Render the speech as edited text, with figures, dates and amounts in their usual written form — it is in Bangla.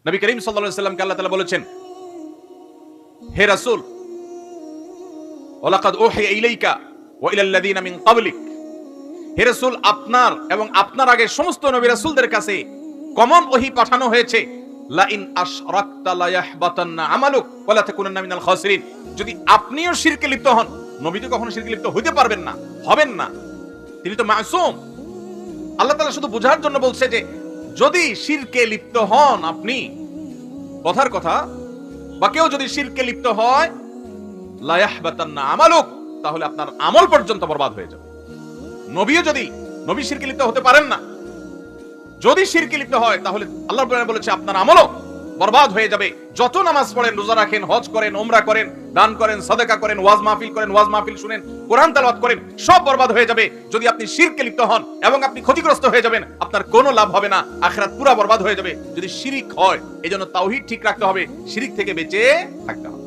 নবী করিম সাল্লাল্লাহু আলাইহি ওয়াসাল্লামকে আল্লাহ তাআলা বলেছেন, হে রাসূল, ওয়ালাকাদ উহিয়া ইলাইকা ওয়া ইলাল্লাযিনা মিন ক্বাবলিক, হে রাসূল, আপনার এবং আপনার আগে সমস্ত নবী রাসূলদের কাছে কমন ওহী পাঠানো হয়েছে, লা ইন আশরাকতা লা ইয়াহবাতান্না আমালুক ওয়া লা তাকুনান্না মিনাল খাসিরিন। যদি আপনিও শিরকে লিপ্ত হন, নবী তো কখনো শিরকে লিপ্ত হইতে পারবেন না, হবেন না, তিনি তো মাসুম। আল্লাহ তাআলা শুধু বোঝার জন্য বলছে যে যদি শিরকে লিপ্ত হন আপনি, কথার কথা, বা কেউ যদি শিরকে লিপ্ত হয়, লা ইয়াহবাতান্না আমালুক, তাহলে আপনার আমল পর্যন্ত বরবাদ হয়ে যাবে। নবীও যদি নবী শিরকে লিপ্ত হতে পারেন না, যদি শিরকে লিপ্ত হয় তাহলে আল্লাহ রাব্বুল বলেছে আপনার আমলও বরবাদ হয়ে যাবে। যত নামাজ পড়েন, রোজা রাখেন, হজ করেন, উমরা করেন, দান করেন, সাদাকা করেন, ওয়াজ মাহফিল করেন, ওয়াজ মাহফিল শুনেন, কোরআন তেলাওয়াত করেন, সব বরবাদ হয়ে যাবে যদি আপনি শিরকে লিপ্ত হন, এবং আপনি ক্ষতিগ্রস্ত হয়ে যাবেন, আপনার কোনো লাভ হবে না, আখিরাত পুরো বরবাদ হয়ে যাবে যদি শিরিক হয়। এজন্য তাওহীদ ঠিক রাখতে হবে, শিরিক থেকে বেঁচে থাকতে হবে।